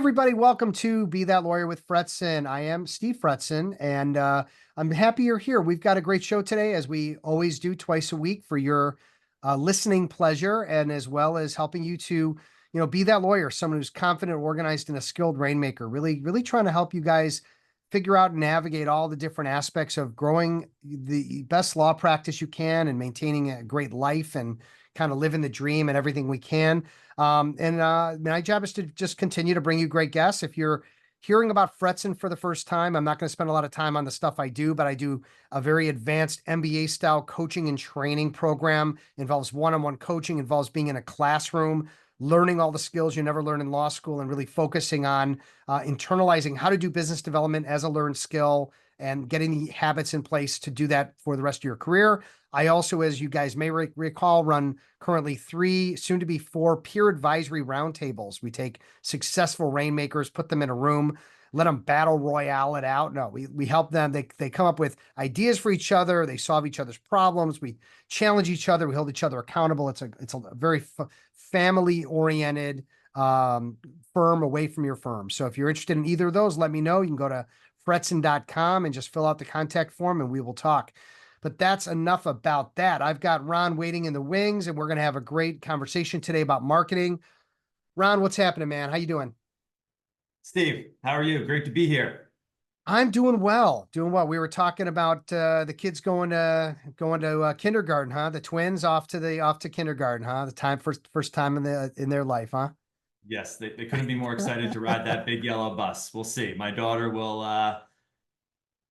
everybody. Welcome to Be That Lawyer with Fretzin. I am Steve Fretzin, and I'm happy you're here. We've got a great show today, as we always do twice a week for your listening pleasure, and as well as helping you to, be that lawyer, someone who's confident, organized, and a skilled rainmaker. Really, really trying to help you guys figure out and navigate all the different aspects of growing the best law practice you can and maintaining a great life and kind of living the dream and everything we can. My job is to just continue to bring you great guests. If you're hearing about Fretzin for the first time, I'm not going to spend a lot of time on the stuff I do, but I do a very advanced MBA style coaching and training program. Involves one-on-one coaching, involves being in a classroom, learning all the skills you never learn in law school, and really focusing on internalizing how to do business development as a learned skill and getting the habits in place to do that for the rest of your career. I also, as you guys may recall, run currently 3, soon to be 4 peer advisory roundtables. We take successful rainmakers, put them in a room, let them battle royale it out. No, we help them. They come up with ideas for each other. They solve each other's problems. We challenge each other. We hold each other accountable. It's a very family oriented firm away from your firm. So if you're interested in either of those, let me know. You can go to fretzin.com and just fill out the contact form and we will talk. But that's enough about that. I've got Ron waiting in the wings, and we're going to have a great conversation today about marketing. Ron, what's happening, man? How you doing? Steve, how are you? Great to be here. I'm doing well, doing well. We were talking about the kids going to kindergarten, huh? The twins off to kindergarten, huh? The first time in their life, huh? Yes, they couldn't be more excited to ride that big yellow bus. We'll see. My daughter will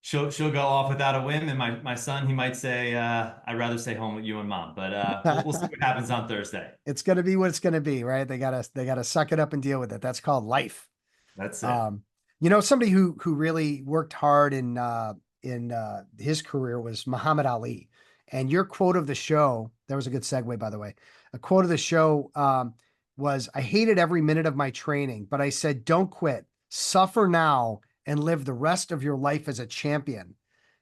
she'll go off without a win, and my son, he might say, I'd rather stay home with you and mom. But we'll see what happens on Thursday. It's gonna be what it's gonna be, right? They gotta suck it up and deal with it. That's called life. That's it. Um, Somebody who really worked hard in his career was Muhammad Ali. And your quote of the show, that was a good segue, by the way. A quote of the show was, "I hated every minute of my training, but I said, don't quit, suffer now, and live the rest of your life as a champion."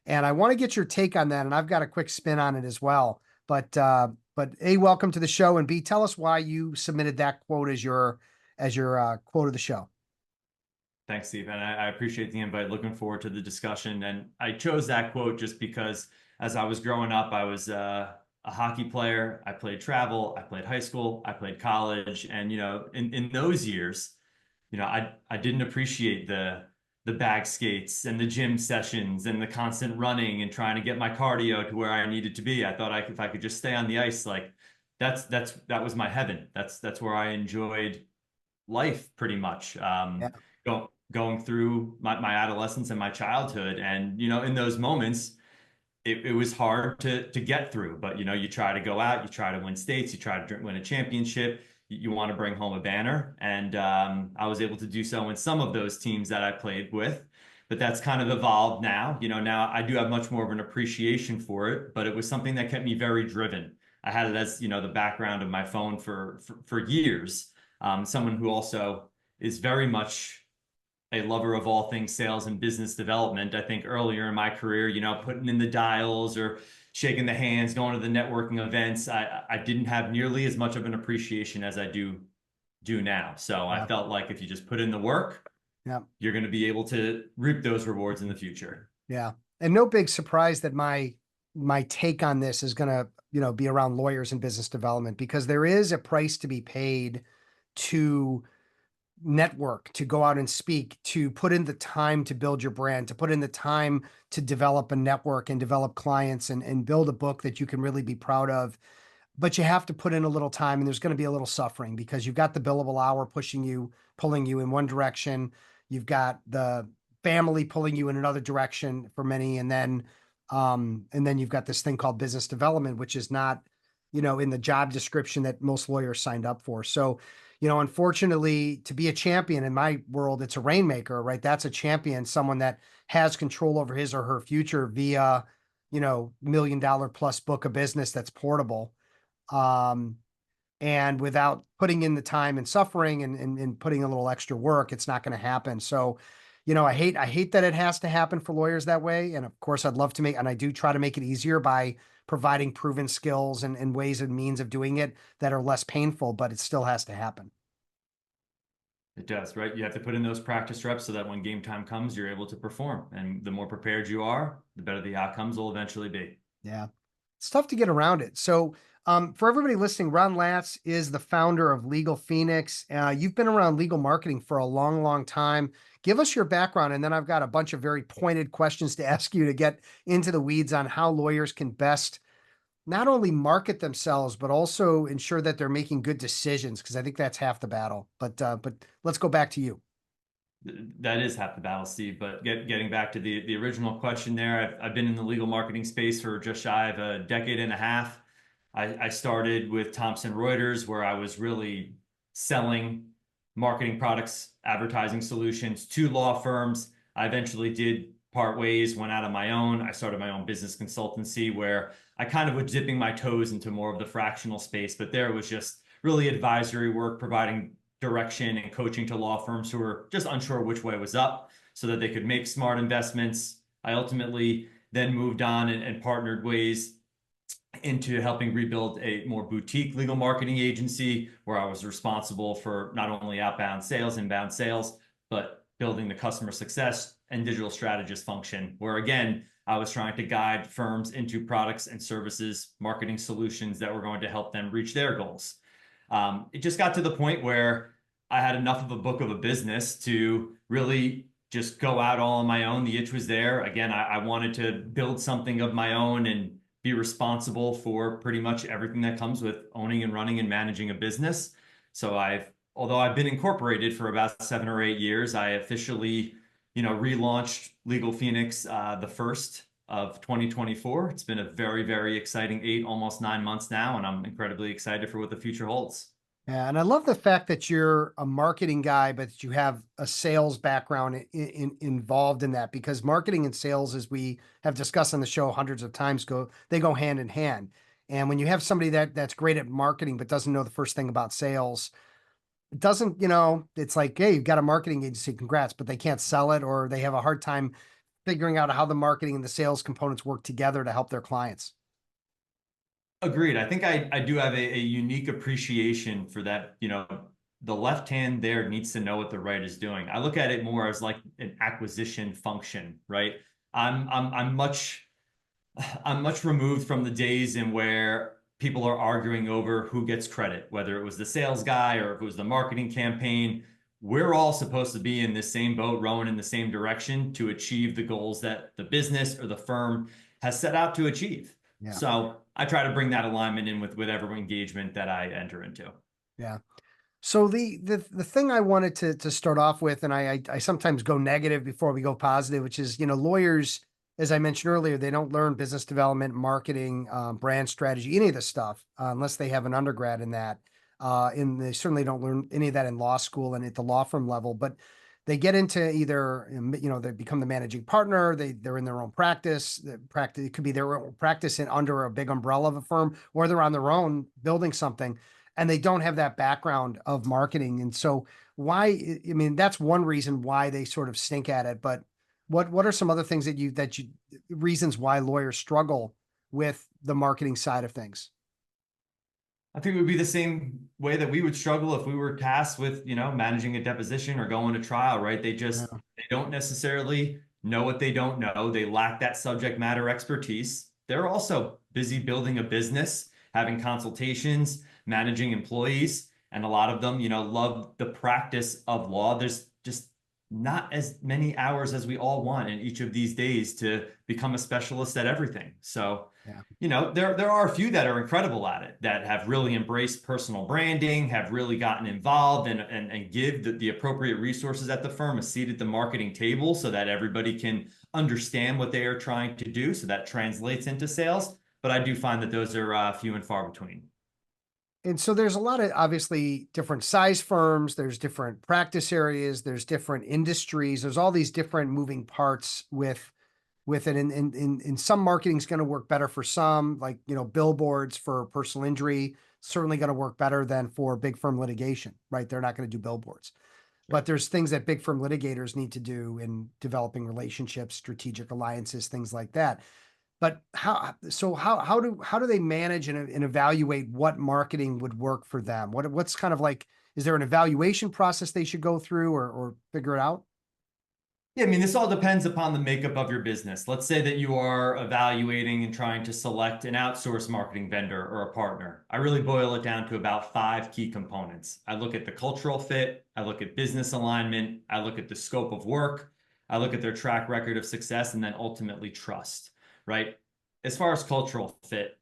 And I want to get your take on that, and I've got a quick spin on it as well. But A, welcome to the show, and B, tell us why you submitted that quote as your quote of the show. Thanks, Steve. And I appreciate the invite. Looking forward to the discussion. And I chose that quote just because as I was growing up, I was a hockey player. I played travel. I played high school. I played college. And, in those years, I didn't appreciate the bag skates and the gym sessions and the constant running and trying to get my cardio to where I needed to be. I thought if I could just stay on the ice, like that was my heaven. That's where I enjoyed life pretty much. Yeah. Going through my adolescence and my childhood. And, in those moments, it was hard to get through. But, you try to go out, you try to win states, you try to win a championship, you want to bring home a banner. And I was able to do so in some of those teams that I played with. But that's kind of evolved now. Now I do have much more of an appreciation for it, but it was something that kept me very driven. I had it as, the background of my phone for years. Someone who also is very much a lover of all things sales and business development. I think earlier in my career, putting in the dials or shaking the hands, going to the networking events, I didn't have nearly as much of an appreciation as I do now. So I felt like if you just put in the work, you're going to be able to reap those rewards in the future. Yeah. And no big surprise that my take on this is going to, be around lawyers and business development, because there is a price to be paid to network, to go out and speak, to put in the time to build your brand, to put in the time to develop a network and develop clients and build a book that you can really be proud of. But you have to put in a little time, and there's going to be a little suffering, because you've got the billable hour pulling you in one direction. You've got the family pulling you in another direction for many. And then you've got this thing called business development, which is not, in the job description that most lawyers signed up for. So, unfortunately, to be a champion in my world, it's a rainmaker, right? That's a champion, someone that has control over his or her future via, $1 million plus book of business that's portable. And without putting in the time and suffering and putting a little extra work, it's not going to happen. So, I hate that it has to happen for lawyers that way. And of course, I'd love to and I do try to make it easier by providing proven skills and ways and means of doing it that are less painful, but it still has to happen. It does, right? You have to put in those practice reps so that when game time comes, you're able to perform. And the more prepared you are, the better the outcomes will eventually be. Yeah. It's tough to get around it. So, for everybody listening, Ron Latz is the founder of Legal Phoenix. You've been around legal marketing for a long, long time. Give us your background, and then I've got a bunch of very pointed questions to ask you to get into the weeds on how lawyers can best not only market themselves, but also ensure that they're making good decisions, because I think that's half the battle. But let's go back to you. That is half the battle, Steve. But getting back to the original question there, I've been in the legal marketing space for just shy of a decade and a half. I started with Thomson Reuters, where I was really selling marketing products, advertising solutions to law firms. I eventually did part ways, went out on my own. I started my own business consultancy where I kind of was dipping my toes into more of the fractional space, but there was just really advisory work, providing direction and coaching to law firms who were just unsure which way was up so that they could make smart investments. I ultimately then moved on and partnered ways into helping rebuild a more boutique legal marketing agency where I was responsible for not only outbound sales, inbound sales, but building the customer success and digital strategist function, where again, I was trying to guide firms into products and services, marketing solutions that were going to help them reach their goals. It just got to the point where I had enough of a book of a business to really just go out all on my own. The itch was there. Again, I wanted to build something of my own and be responsible for pretty much everything that comes with owning and running and managing a business. So although I've been incorporated for about 7 or 8 years, I officially, relaunched Legal Phoenix the first of 2024. It's been a very, very exciting 8, almost 9 months now, and I'm incredibly excited for what the future holds. Yeah, and I love the fact that you're a marketing guy, but that you have a sales background involved in that, because marketing and sales, as we have discussed on the show hundreds of times, they go hand in hand. And when you have somebody that's great at marketing but doesn't know the first thing about sales, it doesn't, it's like, hey, you've got a marketing agency, congrats, but they can't sell it, or they have a hard time figuring out how the marketing and the sales components work together to help their clients. Agreed. I think I do have a unique appreciation for that. The left hand there needs to know what the right is doing. I look at it more as like an acquisition function, right? I'm much I'm much removed from the days in where people are arguing over who gets credit, whether it was the sales guy or if it was the marketing campaign. We're all supposed to be in the same boat, rowing in the same direction to achieve the goals that the business or the firm has set out to achieve. Yeah. So I try to bring that alignment in with whatever engagement that I enter into. Yeah. So the thing I wanted to start off with, and I sometimes go negative before we go positive, which is, lawyers, as I mentioned earlier, they don't learn business development, marketing, brand strategy, any of this stuff, unless they have an undergrad in that. And they certainly don't learn any of that in law school and at the law firm level. But they get into either, they become the managing partner, they're in their own practice. The practice, it could be their own practice in under a big umbrella of a firm, or they're on their own building something, and they don't have that background of marketing. And so I mean, that's one reason why they sort of stink at it. But what are some other things that you reasons why lawyers struggle with the marketing side of things? I think it would be the same way that we would struggle if we were tasked with, managing a deposition or going to trial, right? Yeah. They don't necessarily know what they don't know. They lack that subject matter expertise. They're also busy building a business, having consultations, managing employees, and a lot of them, love the practice of law. There's just not as many hours as we all want in each of these days to become a specialist at everything. So, Yeah. there are a few that are incredible at it, that have really embraced personal branding, have really gotten involved and give the appropriate resources at the firm, a seat at the marketing table so that everybody can understand what they are trying to do. So that translates into sales. But I do find that those are few and far between. And so there's a lot of obviously different size firms, there's different practice areas, there's different industries, there's all these different moving parts with it. And some marketing is going to work better for some, like, billboards for personal injury, certainly going to work better than for big firm litigation, right? They're not going to do billboards. Sure. But there's things that big firm litigators need to do in developing relationships, strategic alliances, things like that. But how do they manage and evaluate what marketing would work for them? What's kind of like, Is there an evaluation process they should go through or figure it out? Yeah, I mean, this all depends upon the makeup of your business. Let's say that you are evaluating and trying to select an outsourced marketing vendor or a partner. I really boil it down to about 5 key components. I look at the cultural fit, I look at business alignment, I look at the scope of work, I look at their track record of success, and then ultimately trust, right? As far as cultural fit,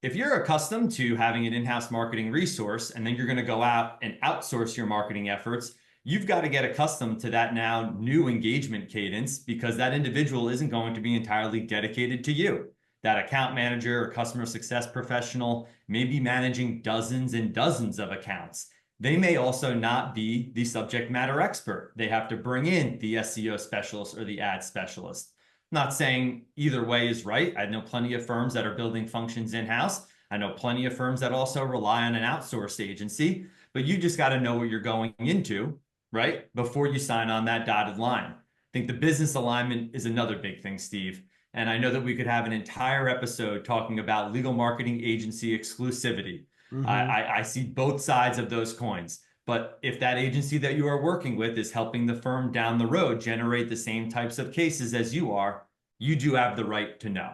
if you're accustomed to having an in-house marketing resource and then you're going to go out and outsource your marketing efforts, you've got to get accustomed to that now new engagement cadence because that individual isn't going to be entirely dedicated to you. That account manager or customer success professional may be managing dozens and dozens of accounts. They may also not be the subject matter expert. They have to bring in the SEO specialist or the ad specialist. Not saying either way is right. I know plenty of firms that are building functions in-house. I know plenty of firms that also rely on an outsourced agency, but you just got to know what you're going into, right? Before you sign on that dotted line. I think the business alignment is another big thing, Steve. And I know that we could have an entire episode talking about legal marketing agency exclusivity. Mm-hmm. I see both sides of those coins. But if that agency that you are working with is helping the firm down the road generate the same types of cases as you are, you do have the right to know.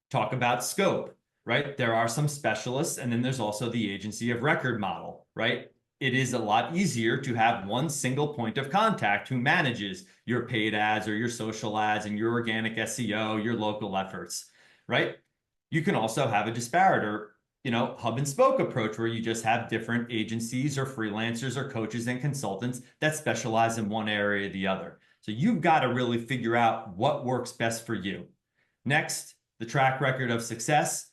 Talk about scope, right? There are some specialists, and then there's also the agency of record model, right? It is a lot easier to have one single point of contact who manages your paid ads or your social ads and your organic SEO, your local efforts, right? You can also have a disparate or hub and spoke approach where you just have different agencies or freelancers or coaches and consultants that specialize in one area or the other. So you've got to really figure out what works best for you. Next, the track record of success.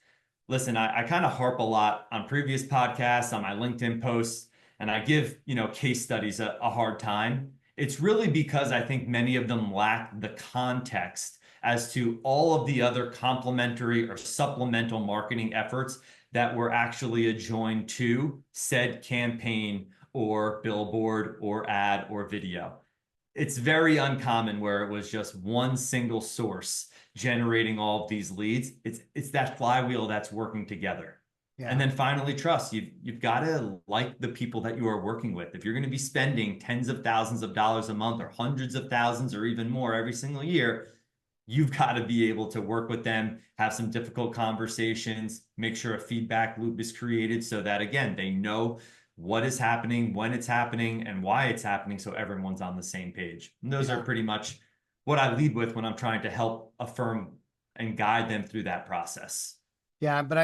Listen, I kind of harp a lot on previous podcasts, on my LinkedIn posts, and I give, case studies a hard time. It's really because I think many of them lack the context as to all of the other complementary or supplemental marketing efforts that were actually adjoined to said campaign or billboard or ad or video. It's very uncommon where it was just one single source generating all of these leads. It's that flywheel that's working together. And Yeah. then finally, trust. You've got to like the people that you are working with. If you're going to be spending tens of thousands of dollars a month or hundreds of thousands or even more every single year, you've got to be able to work with them, have some difficult conversations, make sure a feedback loop is created so that, again, they know what is happening, when it's happening, and why it's happening so everyone's on the same page. And those are pretty much what I lead with when I'm trying to help a firm and guide them through that process. Yeah, but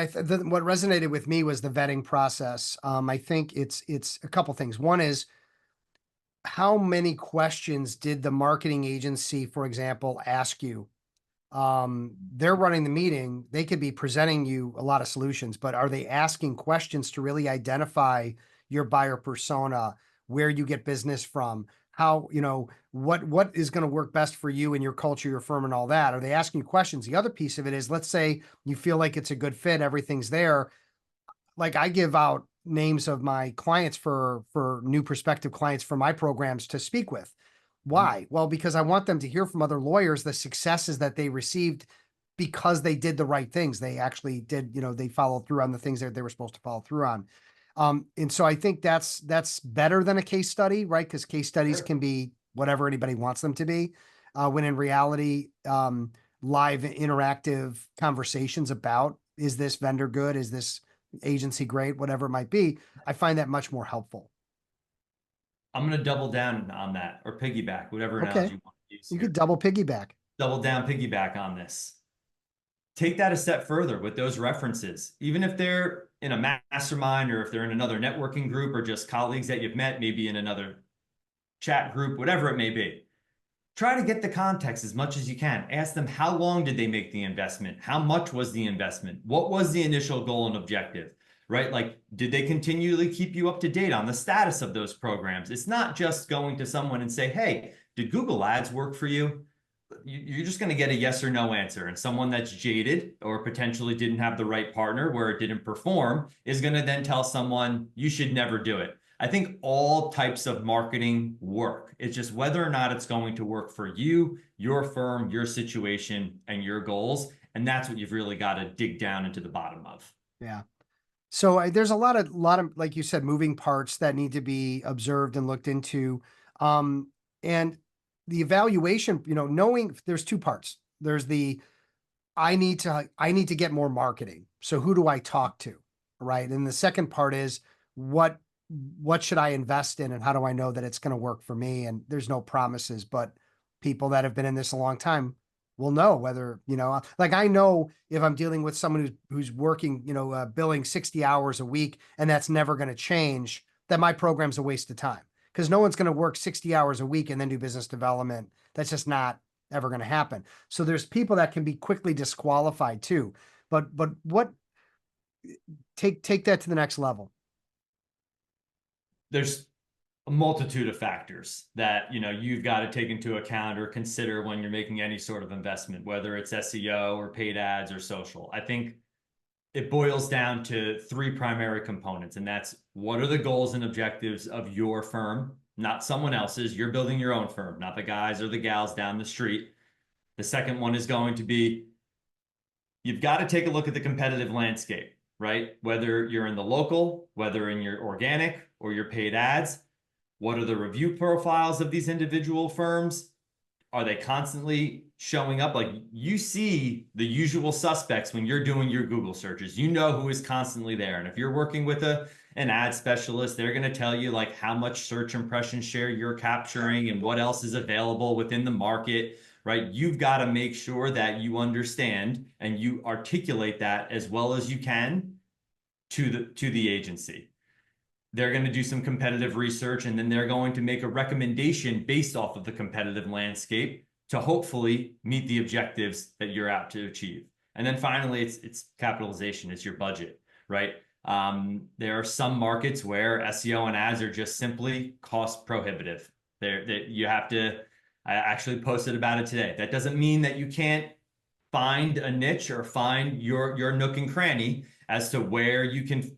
what resonated with me was the vetting process. I think it's a couple things. One is how many questions did the marketing agency, for example, ask you? They're running the meeting. They could be presenting you a lot of solutions, but are they asking questions to really identify your buyer persona, where you get business from, how, what is going to work best for you and your culture, your firm, and all that? Are they asking you questions? The other piece of it is, let's say you feel like it's a good fit, everything's there. Like I give out names of my clients for new prospective clients for my programs to speak with. Why? Well, because I want them to hear from other lawyers the successes that they received because they did the right things. They actually did, they followed through on the things that they were supposed to follow through on. And so I think that's better than a case study, right? Because case studies Sure. can be whatever anybody wants them to be. When in reality, live interactive conversations about, is this vendor good? Is this agency great? Whatever it might be, I find that much more helpful. I'm going to double down on that or piggyback, whatever Okay. analogy you want to use You could here. double piggyback. Double down, piggyback on this. Take that a step further with those references. Even if they're in a mastermind or if they're in another networking group or just colleagues that you've met, maybe in another chat group, whatever it may be. Try to get the context as much as you can. Ask them, how long did they make the investment? How much was the investment? What was the initial goal and objective? Right? Like, did they continually keep you up to date on the status of those programs? It's not just going to someone and say, hey, did Google Ads work for you? You're just going to get a yes or no answer. And someone that's jaded or potentially didn't have the right partner where it didn't perform is going to then tell someone you should never do it. I think all types of marketing work. It's just whether or not it's going to work for you, your firm, your situation, and your goals. And that's what you've really got to dig down into the bottom of. Yeah. So there's a lot of, like you said, moving parts that need to be observed and looked into. And the evaluation, knowing there's two parts. There's the I need to get more marketing. So who do I talk to? Right. And the second part is what what should I invest in and how do I know that it's going to work for me? And there's no promises, but people that have been in this a long time will know whether, like I know if I'm dealing with someone who's working, billing 60 hours a week and that's never going to change, that my program's a waste of time because no one's going to work 60 hours a week and then do business development. That's just not ever going to happen. So there's people that can be quickly disqualified too. But what take that to the next level. There's a multitude of factors that you've got to take into account or consider when you're making any sort of investment, whether it's SEO or paid ads or social. I think it boils down to three primary components, and that's what are the goals and objectives of your firm, not someone else's. You're building your own firm, not the guys or the gals down the street. The second one is going to be you've got to take a look at the competitive landscape, right? Whether you're in the local, whether in your organic or your paid ads, what are the review profiles of these individual firms? Are they constantly showing up? Like you see the usual suspects when you're doing your Google searches. You know who is constantly there. And if you're working with an ad specialist, they're going to tell you like how much search impression share you're capturing and what else is available within the market, right? You've got to make sure that you understand and you articulate that as well as you can to the agency. They're going to do some competitive research and then they're going to make a recommendation based off of the competitive landscape to hopefully meet the objectives that you're out to achieve. And then finally, it's capitalization, it's your budget, right? There are some markets where SEO and ads are just simply cost prohibitive. You have to, I actually posted about it today. That doesn't mean that you can't find a niche or find your nook and cranny as to where you can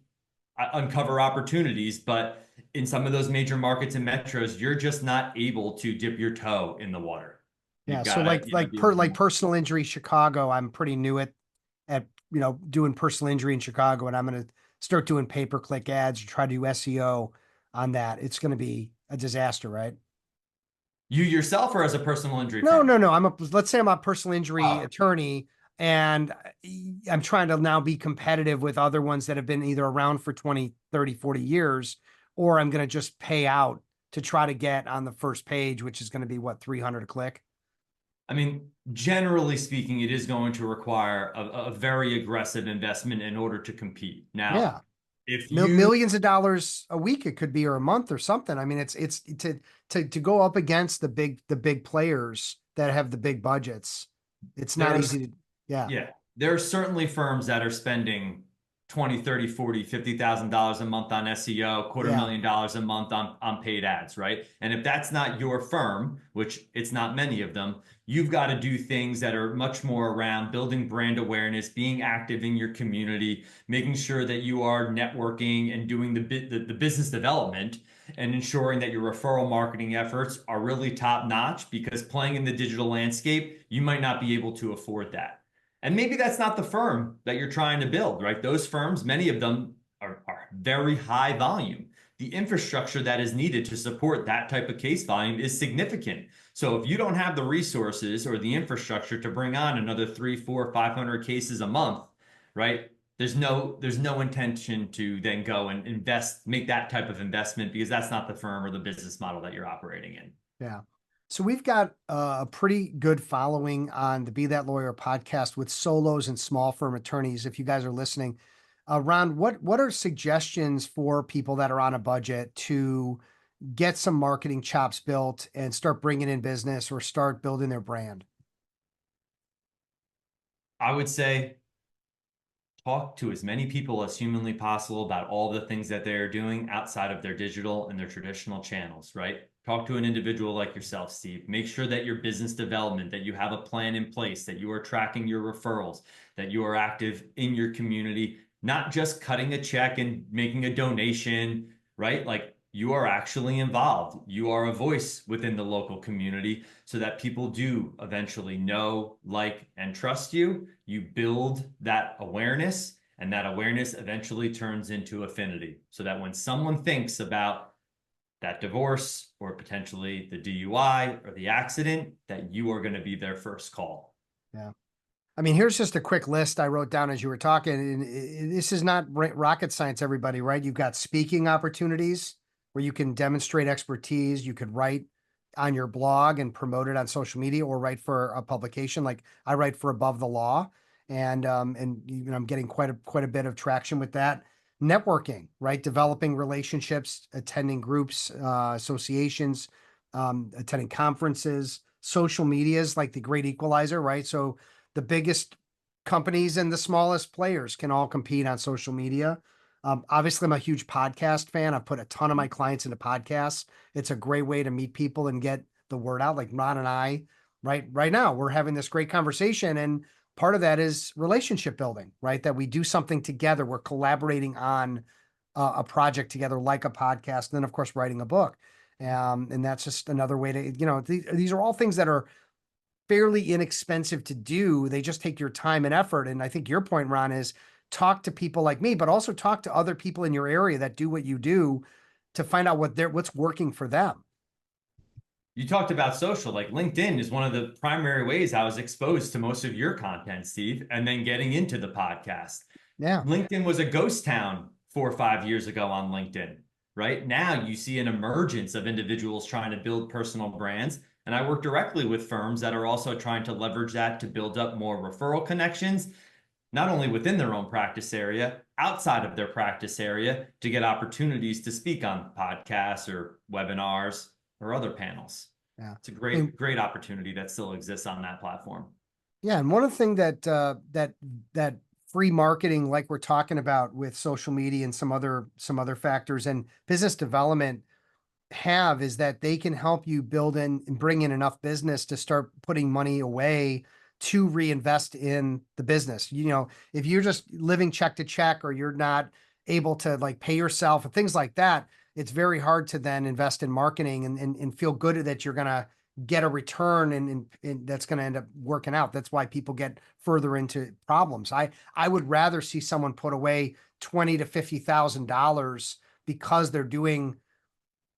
uncover opportunities, but in some of those major markets and metros, you're just not able to dip your toe in the water. Yeah. You've So got to, be a little like more. personal injury Chicago, I'm pretty new at doing personal injury in Chicago, and I'm gonna start doing pay-per-click ads or try to do SEO on that. It's gonna be a disaster, right? You yourself or as a personal injury No, firm? no, no. Let's say I'm a personal injury Oh, attorney and I'm trying to now be competitive with other ones that have been either around for 20, 30, 40 years, or I'm going to just pay out to try to get on the first page, which is going to be what, 300 a click? I mean, generally speaking, it is going to require a very aggressive investment in order to compete. Now, Yeah. if you Millions of dollars a week it could be, or a month or something. I mean, it's to go up against the big players that have the big budgets. It's there not are easy to, yeah. Yeah, there are certainly firms that are spending 20, 30, 40, $50,000 a month on SEO, quarter Yeah. million dollars a month on paid ads, right? And if that's not your firm, which it's not many of them, you've got to do things that are much more around building brand awareness, being active in your community, making sure that you are networking and doing the business development and ensuring that your referral marketing efforts are really top notch because playing in the digital landscape, you might not be able to afford that. And maybe that's not the firm that you're trying to build, right? Those firms, many of them are very high volume. The infrastructure that is needed to support that type of case volume is significant. So if you don't have the resources or the infrastructure to bring on another 3, 4, 500 cases a month, right? There's no intention to then go and invest, make that type of investment because that's not the firm or the business model that you're operating in. Yeah. So we've got a pretty good following on the Be That Lawyer podcast with solos and small firm attorneys. If you guys are listening, Ron, what are suggestions for people that are on a budget to get some marketing chops built and start bringing in business or start building their brand? I would say talk to as many people as humanly possible about all the things that they're doing outside of their digital and their traditional channels, right? Talk to an individual like yourself, Steve. Make sure that your business development, that you have a plan in place, that you are tracking your referrals, that you are active in your community, not just cutting a check and making a donation, right? Like you are actually involved. You are a voice within the local community so that people do eventually know, like, and trust you. You build that awareness. And that awareness eventually turns into affinity, so that when someone thinks about that divorce or potentially the DUI or the accident, that you are going to be their first call. Yeah. I mean, here's just a quick list I wrote down as you were talking. And this is not rocket science, everybody, right? You've got speaking opportunities where you can demonstrate expertise. You could write on your blog and promote it on social media, or write for a publication. Like I write for Above the Law, and you know, I'm getting quite a bit of traction with that. Networking, right? Developing relationships, attending groups, associations, attending conferences. Social media is like the great equalizer, right? So the biggest companies and the smallest players can all compete on social media. Obviously, I'm a huge podcast fan. I've put a ton of my clients into podcasts. It's a great way to meet people and get the word out. Like Ron and I, right now, we're having this great conversation, and part of that is relationship building, right? That we do something together. We're collaborating on a project together, like a podcast, and then of course writing a book. And that's just another way to, you know, these are all things that are fairly inexpensive to do. They just take your time and effort. And I think your point, Ron, is talk to people like me, but also talk to other people in your area that do what you do to find out what's working for them. You talked about social, like LinkedIn is one of the primary ways I was exposed to most of your content, Steve, and then getting into the podcast. Yeah. LinkedIn was a ghost town 4 or 5 years ago on LinkedIn. Right now, you see an emergence of individuals trying to build personal brands. And I work directly with firms that are also trying to leverage that to build up more referral connections, not only within their own practice area, outside of their practice area, to get opportunities to speak on podcasts or webinars or other panels. Yeah. It's a great opportunity that still exists on that platform. Yeah. And one thing that free marketing, like we're talking about with social media and some other factors and business development have, is that they can help you build in and bring in enough business to start putting money away to reinvest in the business. You know, if you're just living check to check, or you're not able to like pay yourself and things like that, it's very hard to then invest in marketing and feel good that you're going to get a return, and that's going to end up working out. That's why people get further into problems. I would rather see someone put away $20,000 to $50,000 because they're doing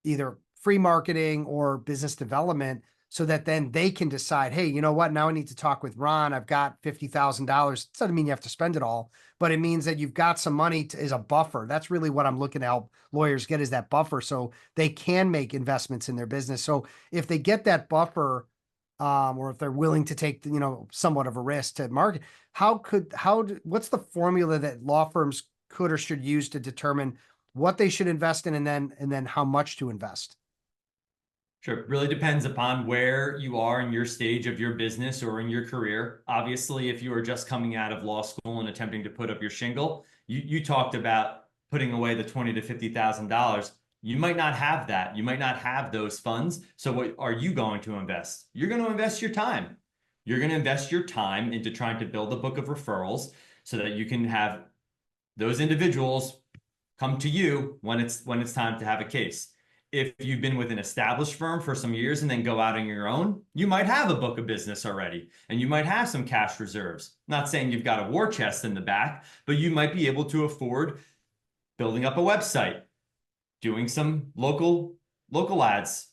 either free marketing or business development, so that then they can decide, hey, you know what? Now I need to talk with Ron. I've got $50,000. It doesn't mean you have to spend it all, but it means that you've got some money as a buffer. That's really what I'm looking to help lawyers get, is that buffer, so they can make investments in their business. So if they get that buffer, or if they're willing to take, you know, somewhat of a risk to market, what's the formula that law firms could or should use to determine what they should invest in, and then how much to invest? Sure. It really depends upon where you are in your stage of your business or in your career. Obviously, if you are just coming out of law school and attempting to put up your shingle, you talked about putting away the $20,000 to $50,000. You might not have that. You might not have those funds. So what are you going to invest? You're going to invest your time. You're going to invest your time into trying to build a book of referrals so that you can have those individuals come to you when it's time to have a case. If you've been with an established firm for some years and then go out on your own, you might have a book of business already, and you might have some cash reserves. Not saying you've got a war chest in the back, but you might be able to afford building up a website, doing some local ads,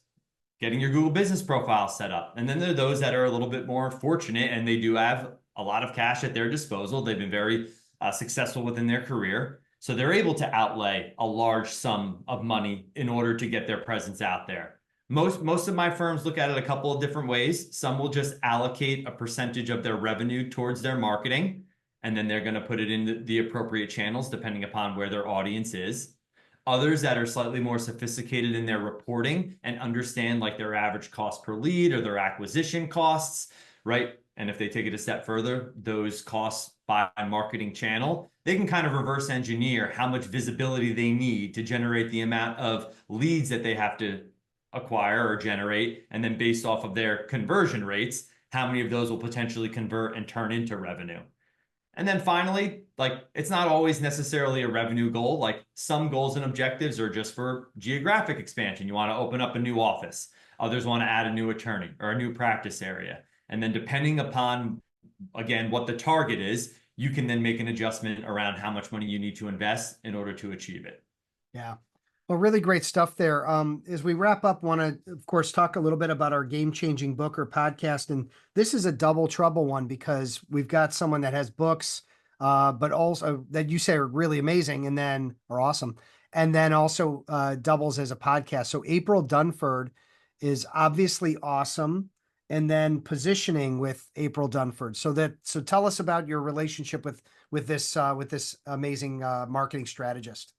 getting your Google business profile set up. And then there are those that are a little bit more fortunate and they do have a lot of cash at their disposal. They've been very successful within their career. So they're able to outlay a large sum of money in order to get their presence out there. Most of my firms look at it a couple of different ways. Some will just allocate a percentage of their revenue towards their marketing, and then they're going to put it in the appropriate channels depending upon where their audience is. Others that are slightly more sophisticated in their reporting and understand like their average cost per lead or their acquisition costs, right? And if they take it a step further, those costs by marketing channel, they can kind of reverse engineer how much visibility they need to generate the amount of leads that they have to acquire or generate. And then based off of their conversion rates, how many of those will potentially convert and turn into revenue. And then finally, like it's not always necessarily a revenue goal. Like some goals and objectives are just for geographic expansion. You want to open up a new office. Others want to add a new attorney or a new practice area. And then depending upon, again, what the target is, you can then make an adjustment around how much money you need to invest in order to achieve it. Yeah. Well, really great stuff there. As we wrap up, want to, of course, talk a little bit about our game-changing book or podcast. And this is a double trouble one because we've got someone that has books, but also that you say are really amazing and then are awesome. And then also doubles as a podcast. So April Dunford is obviously awesome. And then positioning with April Dunford. So tell us about your relationship with this amazing marketing strategist.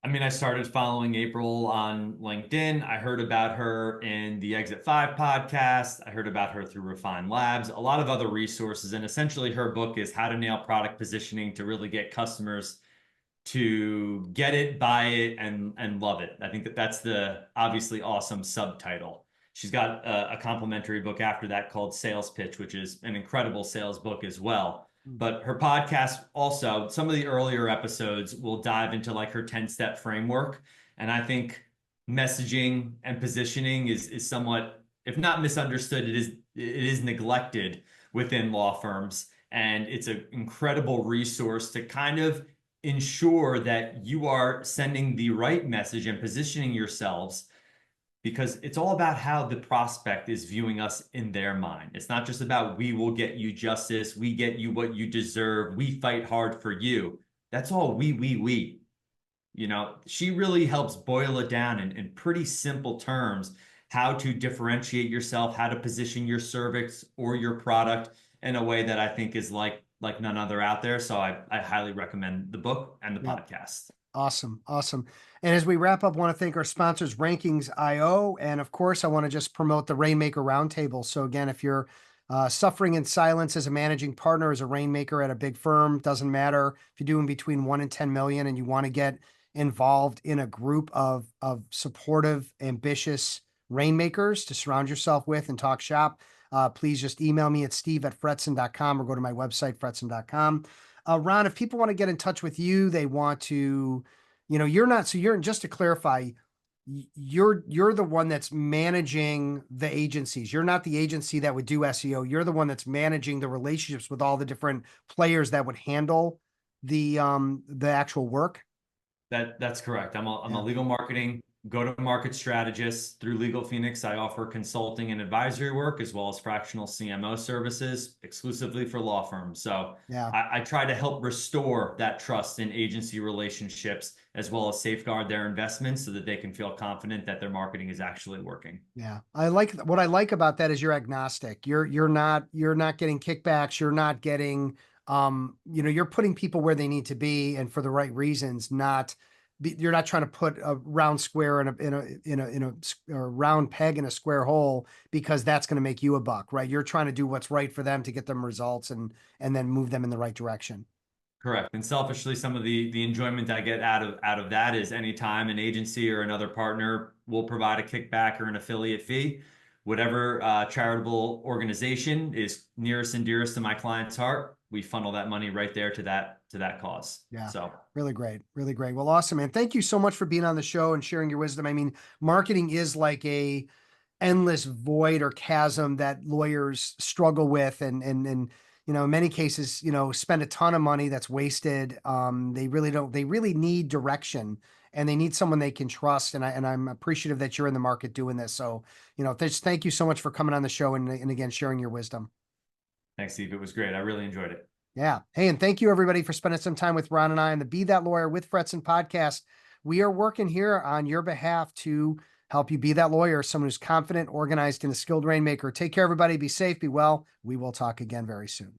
I mean, I started following April on LinkedIn. I heard about her in the Exit 5 podcast. I heard about her through Refine Labs, a lot of other resources. And essentially, her book is How to Nail Product Positioning to really get customers to get it, buy it, and love it. I think that's the obviously awesome subtitle. She's got a complimentary book after that called Sales Pitch, which is an incredible sales book as well. But her podcast also, some of the earlier episodes will dive into like her 10-step framework. And I think messaging and positioning is somewhat, if not misunderstood, it is neglected within law firms. And it's an incredible resource to kind of ensure that you are sending the right message and positioning yourselves, because it's all about how the prospect is viewing us in their mind. It's not just about we will get you justice, we get you what you deserve, we fight hard for you. That's all we. You know, she really helps boil it down in pretty simple terms, how to differentiate yourself, how to position your service or your product in a way that I think is like none other out there. So I highly recommend the book and the podcast. Awesome. Awesome. And as we wrap up, I want to thank our sponsors, Rankings.io. And of course, I want to just promote the Rainmaker Roundtable. So again, if you're suffering in silence as a managing partner, as a rainmaker at a big firm, doesn't matter if you're doing between 1 and 10 million and you want to get involved in a group of supportive, ambitious rainmakers to surround yourself with and talk shop, please just email me at steve@fretzin.com or go to my website, fretzin.com. Ron, if people want to get in touch with you, they want to, just to clarify, you're the one that's managing the agencies. You're not the agency that would do SEO. You're the one that's managing the relationships with all the different players that would handle the actual work. That's correct. I'm a legal marketing go-to-market strategist. Through Legal Phoenix, I offer consulting and advisory work as well as fractional CMO services exclusively for law firms. So I try to help restore that trust in agency relationships as well as safeguard their investments so that they can feel confident that their marketing is actually working. Yeah. What I like about that is you're agnostic. You're not getting kickbacks. You're not getting, you're putting people where they need to be and for the right reasons, you're not trying to put a round square in a round peg in a square hole because that's going to make you a buck, right? You're trying to do what's right for them to get them results and then move them in the right direction. Correct. And selfishly, some of the enjoyment I get out of that is anytime an agency or another partner will provide a kickback or an affiliate fee, whatever charitable organization is nearest and dearest to my client's heart, we funnel that money right there to that cause. Yeah. So really great. Really great. Well, awesome, man. Thank you so much for being on the show and sharing your wisdom. I mean, marketing is like a endless void or chasm that lawyers struggle with in many cases, spend a ton of money that's wasted. They really need direction and they need someone they can trust. And I'm appreciative that you're in the market doing this. So, thank you so much for coming on the show and again, sharing your wisdom. Thanks, Steve. It was great. I really enjoyed it. Yeah. Hey, and thank you everybody for spending some time with Ron and I on the Be That Lawyer with Fretzin podcast. We are working here on your behalf to help you be that lawyer, someone who's confident, organized, and a skilled rainmaker. Take care, everybody. Be safe, be well. We will talk again very soon.